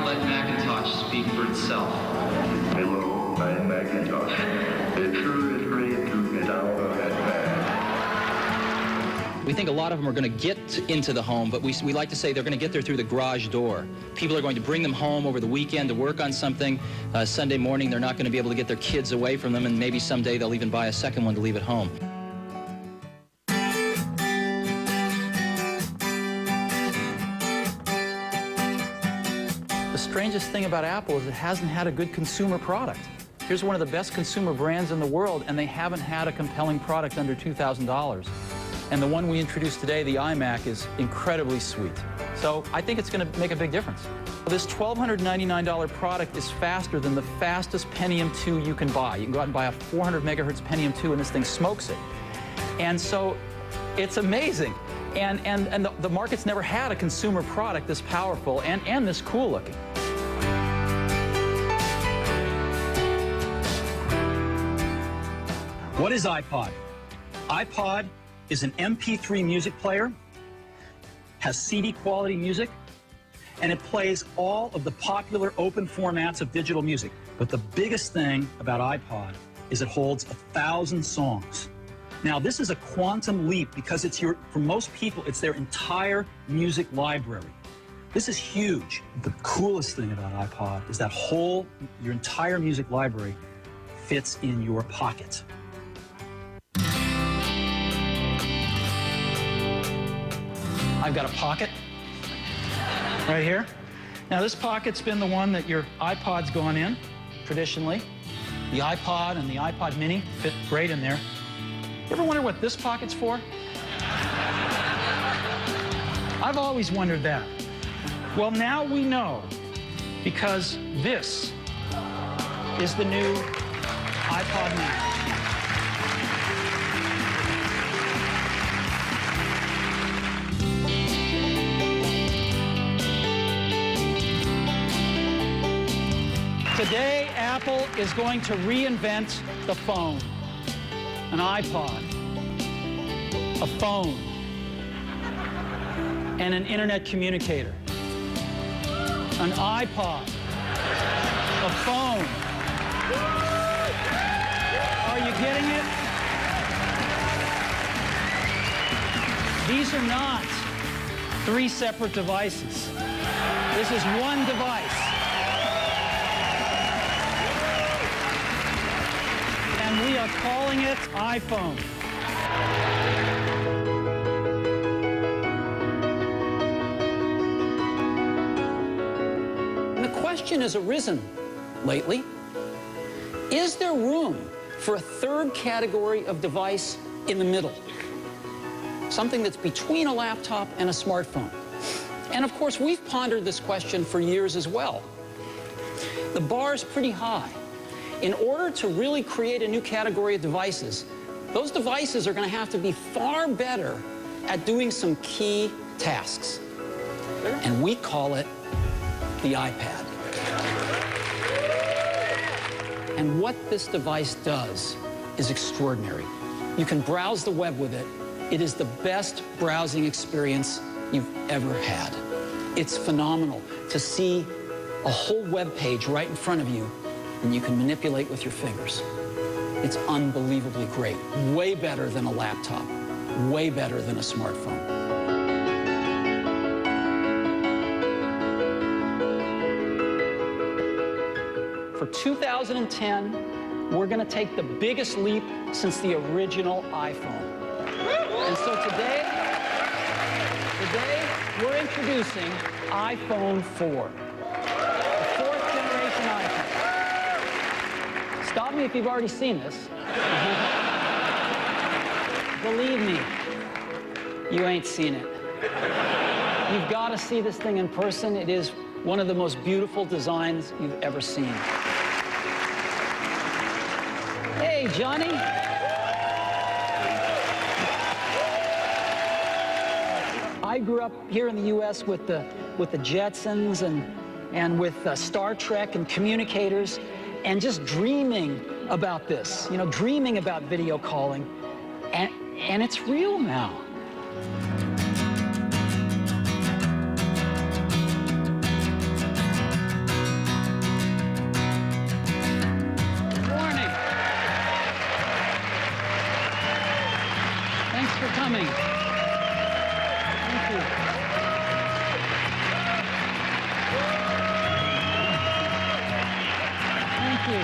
let Macintosh speak for itself. Hello, I'm Macintosh. It sure is great to get out of that bag. We think a lot of them are going to get into the home, but we like to say they're going to get there through the garage door. People are going to bring them home over the weekend to work on something. Sunday morning, they're not going to be able to get their kids away from them, and maybe someday they'll even buy a second one to leave at home. The strangest thing about Apple is it hasn't had a good consumer product. Here's one of the best consumer brands in the world, and they haven't had a compelling product under $2,000. And the one we introduced today, the iMac, is incredibly sweet. So I think it's going to make a big difference. This $1,299 product is faster than the fastest Pentium 2 you can buy. You can go out and buy a 400 megahertz Pentium 2, and this thing smokes it. And so it's amazing. And the market's never had a consumer product this powerful and this cool looking. What is iPod? iPod is an MP3 music player, has CD quality music, and it plays all of the popular open formats of digital music. But the biggest thing about iPod is it holds 1,000 songs. Now, this is a quantum leap because for most people, it's their entire music library. This is huge. The coolest thing about iPod is that your entire music library fits in your pocket. I've got a pocket right here. Now, this pocket's been the one that your iPod's gone in, traditionally. The iPod and the iPod Mini fit great in there. You ever wonder what this pocket's for? I've always wondered that. Well, now we know, because this is the new iPod Mini. Today, Apple is going to reinvent the phone. An iPod, a phone, and an internet communicator. An iPod, a phone. Are you getting it? These are not 3 separate devices. This is one device. And we are calling it iPhone. And the question has arisen lately, is there room for a third category of device in the middle? Something that's between a laptop and a smartphone. And of course, we've pondered this question for years as well. The bar is pretty high. In order to really create a new category of devices, those devices are going to have to be far better at doing some key tasks. And we call it the iPad. And what this device does is extraordinary. You can browse the web with it. It is the best browsing experience you've ever had. It's phenomenal to see a whole web page right in front of you, and you can manipulate with your fingers. It's unbelievably great. Way better than a laptop. Way better than a smartphone. For 2010, we're going to take the biggest leap since the original iPhone. And so today we're introducing iPhone 4. Stop me if you've already seen this. Believe me, you ain't seen it. You've got to see this thing in person. It is one of the most beautiful designs you've ever seen. Hey, Johnny. I grew up here in the U.S. with the Jetsons and with Star Trek and communicators, and just dreaming about this, you know, dreaming about video calling, and it's real now. Thank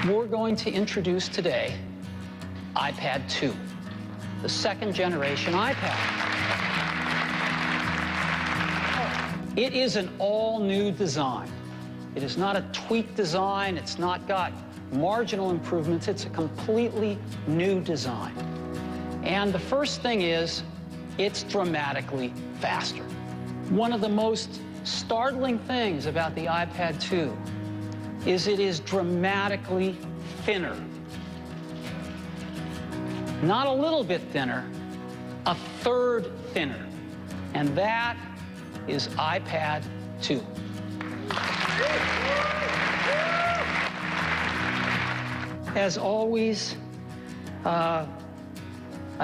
you. We're going to introduce today iPad 2, the second generation iPad. It is an all-new design. It is not a tweaked design. It's not got marginal improvements. It's a completely new design. And the first thing is, it's dramatically faster. One of the most startling things about the iPad 2 is it is dramatically thinner. Not a little bit thinner, a third thinner. And that is iPad 2. As always, I'd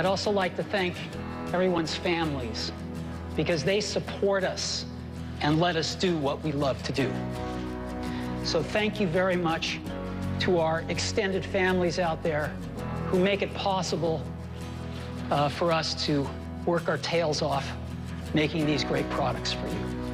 also like to thank everyone's families because they support us and let us do what we love to do. So thank you very much to our extended families out there who make it possible for us to work our tails off making these great products for you.